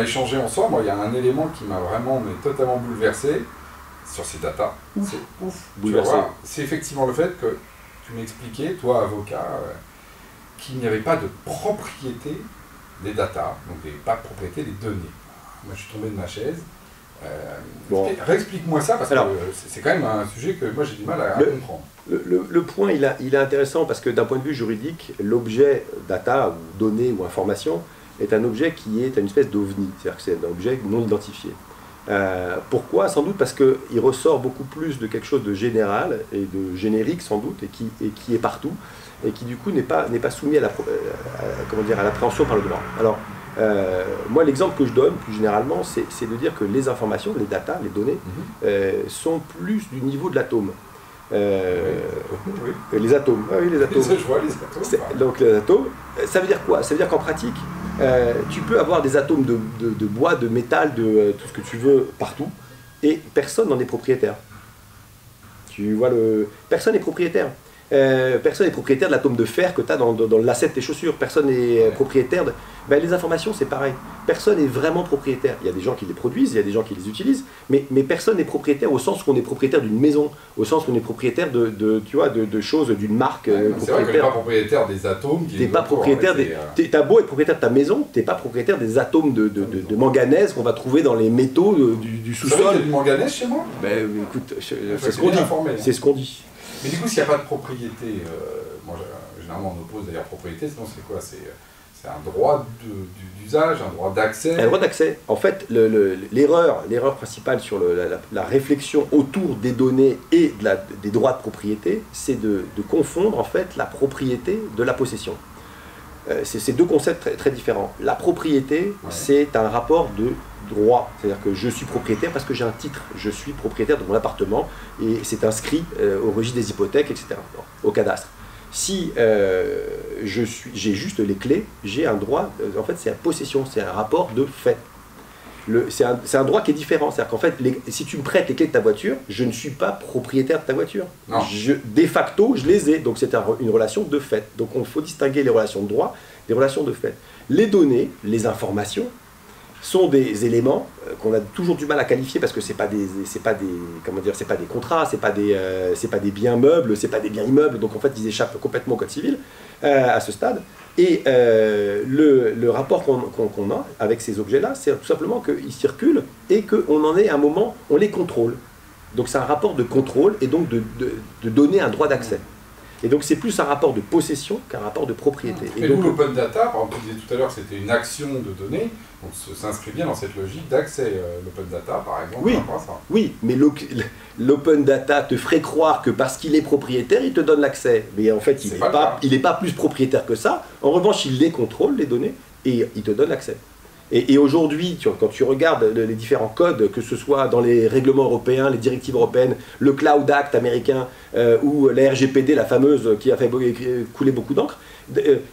a échangé ensemble, il y a un élément qui m'a vraiment totalement bouleversé sur ces datas. C'est ouf. C'est effectivement le fait que tu m'expliquais, toi avocat, qu'il n'y avait pas de propriété des datas, donc pas de propriété des données. Moi je suis tombé de ma chaise. Réexplique-moi ça, parce que c'est quand même un sujet que moi j'ai du mal à comprendre. Le point il est intéressant parce que d'un point de vue juridique, l'objet data ou données ou information est un objet qui est une espèce d'ovni, c'est-à-dire que c'est un objet non identifié. Pourquoi? Sans doute parce qu'il ressort beaucoup plus de quelque chose de général et de générique sans doute, et qui est partout, et qui du coup n'est pas soumis à l'appréhension par le droit. Alors, moi l'exemple que je donne plus généralement, c'est de dire que les informations, les datas, les données, sont plus du niveau de l'atome. Les atomes. Ah oui, les atomes. Je vois les atomes. Donc les atomes, ça veut dire quoi? Ça veut dire qu'en pratique, tu peux avoir des atomes de bois, de métal, de tout ce que tu veux partout, et personne n'en est propriétaire. Tu vois personne n'est propriétaire. Personne n'est propriétaire de l'atome de fer que tu as dans le lacet de tes chaussures. Personne n'est propriétaire de... les informations, c'est pareil. Personne n'est vraiment propriétaire. Il y a des gens qui les produisent, il y a des gens qui les utilisent, mais personne n'est propriétaire au sens où on est propriétaire d'une maison, au sens où on est propriétaire de choses, d'une marque. C'est vrai qu'on n'est pas propriétaire des atomes. Tu n'es pas propriétaire t'as beau être propriétaire de ta maison, tu n'es pas propriétaire des atomes de manganèse qu'on va trouver dans les métaux du sous-sol. Il y a du manganèse chez moi? Écoute, c'est ce qu'on dit. C'est ce qu'on dit. Mais du coup, s'il n'y a pas de propriété, moi généralement on oppose d'ailleurs propriété, sinon c'est quoi? C'est un droit d'usage, un droit d'accès. Un droit d'accès. En fait, l'erreur principale sur la réflexion autour des données et des droits de propriété, c'est de confondre en fait la propriété de la possession. C'est deux concepts très, très différents. La propriété, c'est un rapport de droit, c'est-à-dire que je suis propriétaire parce que j'ai un titre, je suis propriétaire de mon appartement et c'est inscrit au registre des hypothèques, etc., au cadastre. Si j'ai juste les clés, j'ai un droit, en fait c'est la possession, c'est un rapport de fait. C'est un droit qui est différent, c'est-à-dire qu'en fait, si tu me prêtes les clés de ta voiture, je ne suis pas propriétaire de ta voiture. De facto, je les ai, donc c'est une relation de fait. Donc il faut distinguer les relations de droit des relations de fait. Les données, les informations, sont des éléments qu'on a toujours du mal à qualifier parce que c'est pas des contrats, c'est pas des biens meubles, c'est pas des biens immeubles, donc en fait ils échappent complètement au code civil à ce stade. Et le rapport qu'on a avec ces objets-là, c'est tout simplement qu'ils circulent et qu'on en est à un moment, on les contrôle. Donc c'est un rapport de contrôle et donc de donner un droit d'accès. Et donc c'est plus un rapport de possession qu'un rapport de propriété. Et donc l'open data, par exemple, tu disais tout à l'heure que c'était une action de données, donc s'inscrit bien dans cette logique d'accès. L'open data, par exemple, oui, oui, mais l'open data te ferait croire que parce qu'il est propriétaire, il te donne l'accès. Mais en fait, il n'est pas plus propriétaire que ça. En revanche, il les contrôle, les données, et il te donne l'accès. Et aujourd'hui, quand tu regardes les différents codes, que ce soit dans les règlements européens, les directives européennes, le Cloud Act américain ou la RGPD, la fameuse, qui a fait couler beaucoup d'encre,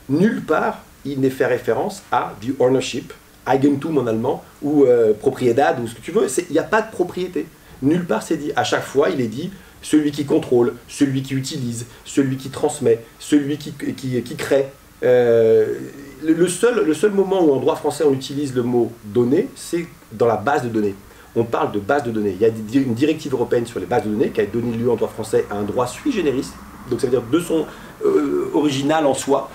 nulle part il n'est fait référence à du ownership, Eigentum en allemand, ou Propriedad, ou ce que tu veux. Il n'y a pas de propriété. Nulle part c'est dit. À chaque fois, il est dit celui qui contrôle, celui qui utilise, celui qui transmet, celui qui crée. Le seul moment où en droit français on utilise le mot données, c'est dans la base de données. On parle de base de données. Il y a une directive européenne sur les bases de données qui a donné lieu en droit français à un droit sui generis, donc ça veut dire de son original en soi.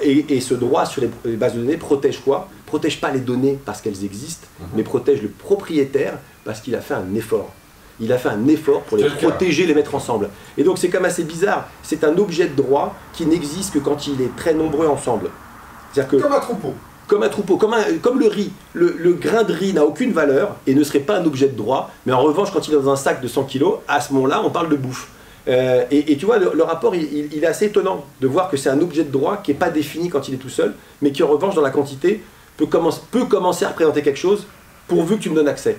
Et ce droit sur les bases de données protège quoi? Protège pas les données parce qu'elles existent, mais protège le propriétaire parce qu'il a fait un effort. Il a fait un effort pour les protéger, les mettre ensemble. Et donc c'est quand même assez bizarre. C'est un objet de droit qui n'existe que quand il est très nombreux ensemble. Que, comme un troupeau. Comme un troupeau, comme le riz. Le grain de riz n'a aucune valeur et ne serait pas un objet de droit. Mais en revanche, quand il est dans un sac de 100 kg, à ce moment-là, on parle de bouffe. Et tu vois, le rapport, il est assez étonnant de voir que c'est un objet de droit qui n'est pas défini quand il est tout seul, mais qui en revanche, dans la quantité, peut commencer à représenter quelque chose pourvu que tu me donnes accès.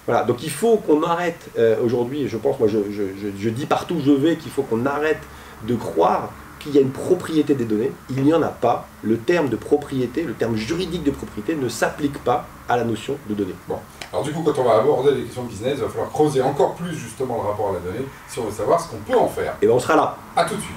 Voilà, donc il faut qu'on arrête aujourd'hui, je pense, moi je dis partout où je vais qu'il faut qu'on arrête de croire qu'il y a une propriété des données. Il n'y en a pas. Le terme de propriété, le terme juridique de propriété ne s'applique pas à la notion de données. Bon, alors du coup, quand on va aborder les questions de business, il va falloir creuser encore plus justement le rapport à la donnée si on veut savoir ce qu'on peut en faire. Et bien on sera là. À tout de suite.